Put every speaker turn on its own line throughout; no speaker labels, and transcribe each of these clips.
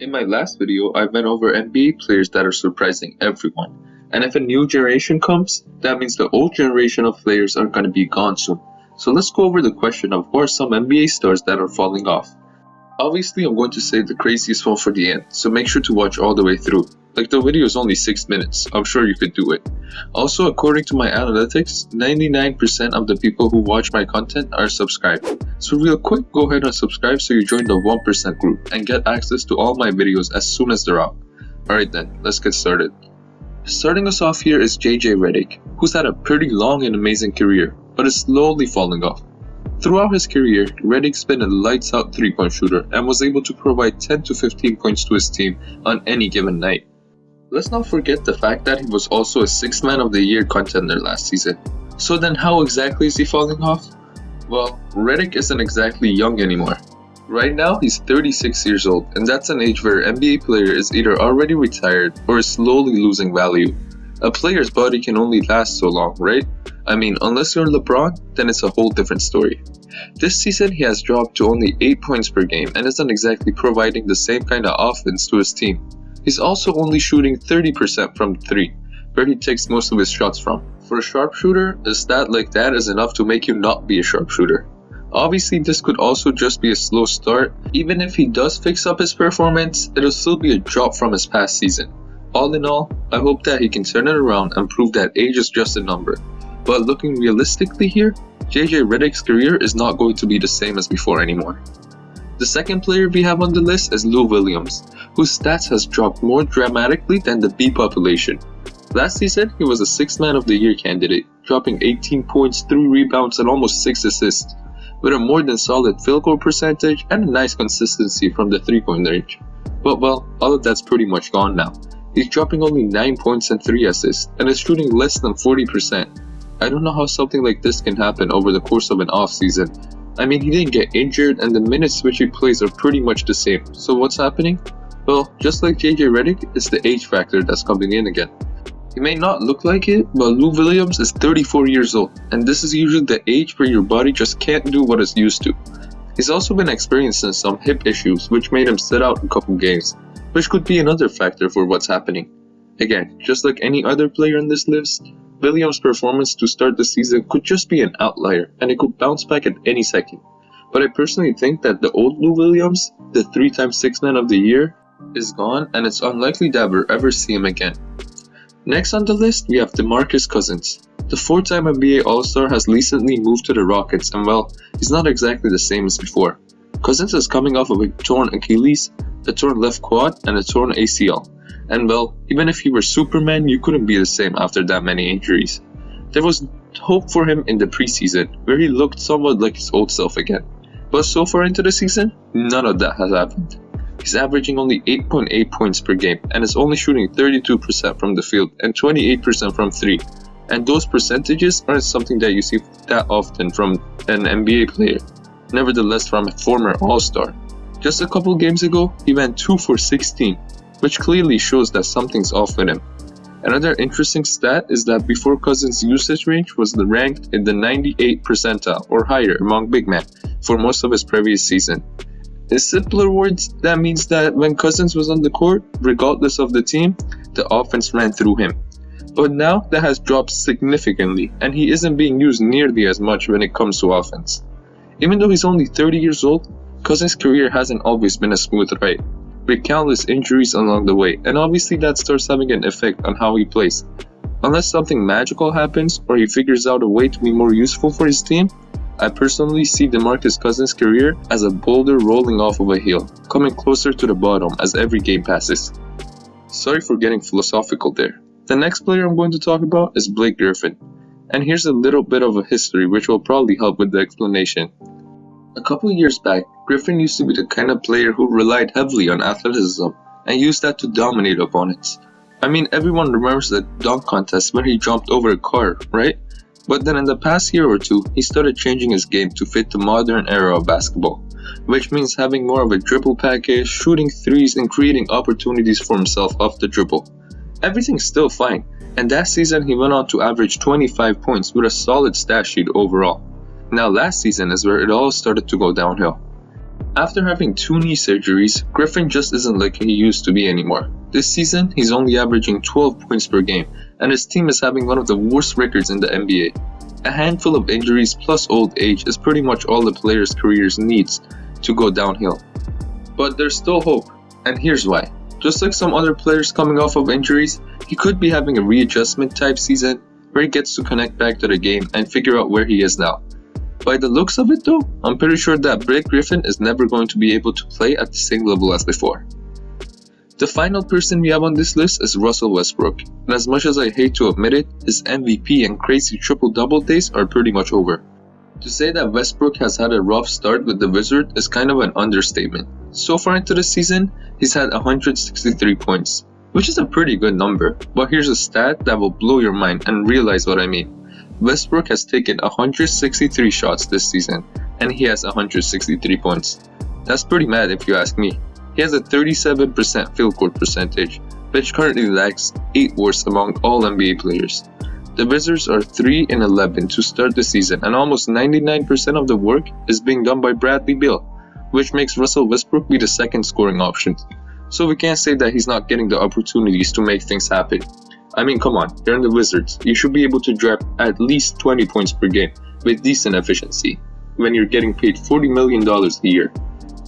In my last video, I went over NBA players that are surprising everyone. And if a new generation comes, that means the old generation of players are going to be gone soon. So let's go over the question of who are some NBA stars that are falling off. Obviously, I'm going to save the craziest one for the end, so make sure to watch all the way through. Like, the video is only 6 minutes, I'm sure you could do it. Also, according to my analytics, 99% of the people who watch my content are subscribed. So real quick, go ahead and subscribe so you join the 1% group and get access to all my videos as soon as they're out. Alright then, let's get started. Starting us off here is Reddick, who's had a pretty long and amazing career, but is slowly falling off. Throughout his career, Reddick's been a lights-out 3-point shooter and was able to provide 10 to 15 points to his team on any given night. Let's not forget the fact that he was also a 6th Man of the Year contender last season. So then how exactly is he falling off? Well, Reddick isn't exactly young anymore. Right now, he's 36 years old, and that's an age where an NBA player is either already retired or is slowly losing value. A player's body can only last so long, right? I mean, unless you're LeBron, then it's a whole different story. This season, he has dropped to only 8 points per game and isn't exactly providing the same kind of offense to his team. He's also only shooting 30% from 3, where he takes most of his shots from. For a sharpshooter, a stat like that is enough to make you not be a sharpshooter. Obviously, this could also just be a slow start. Even if he does fix up his performance, it'll still be a drop from his past season. All in all, I hope that he can turn it around and prove that age is just a number. But looking realistically here, Reddick's career is not going to be the same as before anymore. The second player we have on the list is Lou Williams, whose stats has dropped more dramatically than the B population. Last season, he was a 6th Man of the Year candidate, dropping 18 points, 3 rebounds, and almost 6 assists, with a more than solid field goal percentage and a nice consistency from the 3-point range. But well, all of that's pretty much gone now. He's dropping only 9 points and 3 assists, and is shooting less than 40%. I don't know how something like this can happen over the course of an off-season. I mean, he didn't get injured and the minutes which he plays are pretty much the same. So what's happening? Well, just like Reddick, it's the age factor that's coming in again. He may not look like it, but Lou Williams is 34 years old, and this is usually the age where your body just can't do what it's used to. He's also been experiencing some hip issues which made him sit out a couple games, which could be another factor for what's happening. Again, just like any other player in this list, Williams' performance to start the season could just be an outlier and it could bounce back at any second. But I personally think that the old Lou Williams, the 3-time 6th Man of the Year, is gone and it's unlikely that we'll ever see him again. Next on the list, we have DeMarcus Cousins. The 4-time NBA All-Star has recently moved to the Rockets and well, he's not exactly the same as before. Cousins is coming off of a torn Achilles, a torn left quad, and a torn ACL. And well, even if he were Superman, you couldn't be the same after that many injuries. There was hope for him in the preseason, where he looked somewhat like his old self again. But so far into the season, none of that has happened. He's averaging only 8.8 points per game and is only shooting 32% from the field and 28% from 3. And those percentages aren't something that you see that often from an NBA player, nevertheless from a former All-Star. Just a couple games ago, he went 2 for 16, which clearly shows that something's off with him. Another interesting stat is that before Cousins' usage range was ranked in the 98th percentile or higher among big men for most of his previous season. In simpler words, that means that when Cousins was on the court, regardless of the team, the offense ran through him. But now that has dropped significantly and he isn't being used nearly as much when it comes to offense. Even though he's only 30 years old, Cousins' career hasn't always been a smooth ride, with countless injuries along the way, and obviously that starts having an effect on how he plays. Unless something magical happens or he figures out a way to be more useful for his team, I personally see DeMarcus Cousins' career as a boulder rolling off of a hill, coming closer to the bottom as every game passes. Sorry for getting philosophical there. The next player I'm going to talk about is Blake Griffin, and here's a little bit of a history which will probably help with the explanation. A couple years back, Griffin used to be the kind of player who relied heavily on athleticism and used that to dominate opponents. I mean, everyone remembers the dunk contest where he jumped over a car, right? But then in the past year or two, he started changing his game to fit the modern era of basketball, which means having more of a dribble package, shooting threes, and creating opportunities for himself off the dribble. Everything's still fine, and that season he went on to average 25 points with a solid stat sheet overall. Now last season is where it all started to go downhill. After having 2 knee surgeries, Griffin just isn't like he used to be anymore. This season, he's only averaging 12 points per game, and his team is having one of the worst records in the NBA. A handful of injuries plus old age is pretty much all the player's careers needs to go downhill. But there's still hope, and here's why. Just like some other players coming off of injuries, he could be having a readjustment type season where he gets to connect back to the game and figure out where he is now. By the looks of it though, I'm pretty sure that Blake Griffin is never going to be able to play at the same level as before. The final person we have on this list is Russell Westbrook, and as much as I hate to admit it, his MVP and crazy triple-double days are pretty much over. To say that Westbrook has had a rough start with the Wizards is kind of an understatement. So far into the season, he's had 163 points, which is a pretty good number, but here's a stat that will blow your mind and realize what I mean. Westbrook has taken 163 shots this season, and he has 163 points. That's pretty mad if you ask me. He has a 37% field goal percentage, which currently ranks 8th worst among all NBA players. The Wizards are 3-11 to start the season, and almost 99% of the work is being done by Bradley Beal, which makes Russell Westbrook be the second scoring option. So we can't say that he's not getting the opportunities to make things happen. I mean, come on, you're in the Wizards. You should be able to drop at least 20 points per game with decent efficiency when you're getting paid $40 million a year.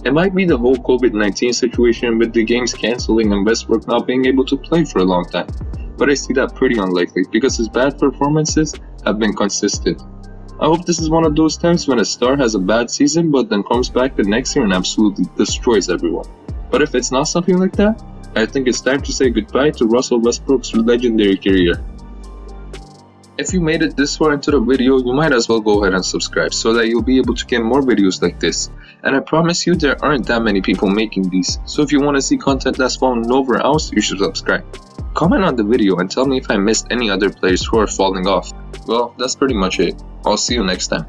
It might be the whole COVID-19 situation with the games cancelling and Westbrook not being able to play for a long time, but I see that pretty unlikely because his bad performances have been consistent. I hope this is one of those times when a star has a bad season but then comes back the next year and absolutely destroys everyone. But if it's not something like that, I think it's time to say goodbye to Russell Westbrook's legendary career. If you made it this far into the video, you might as well go ahead and subscribe so that you'll be able to get more videos like this. And I promise you there aren't that many people making these, so if you want to see content that's found nowhere else, you should subscribe. Comment on the video and tell me if I missed any other players who are falling off. Well, that's pretty much it. I'll see you next time.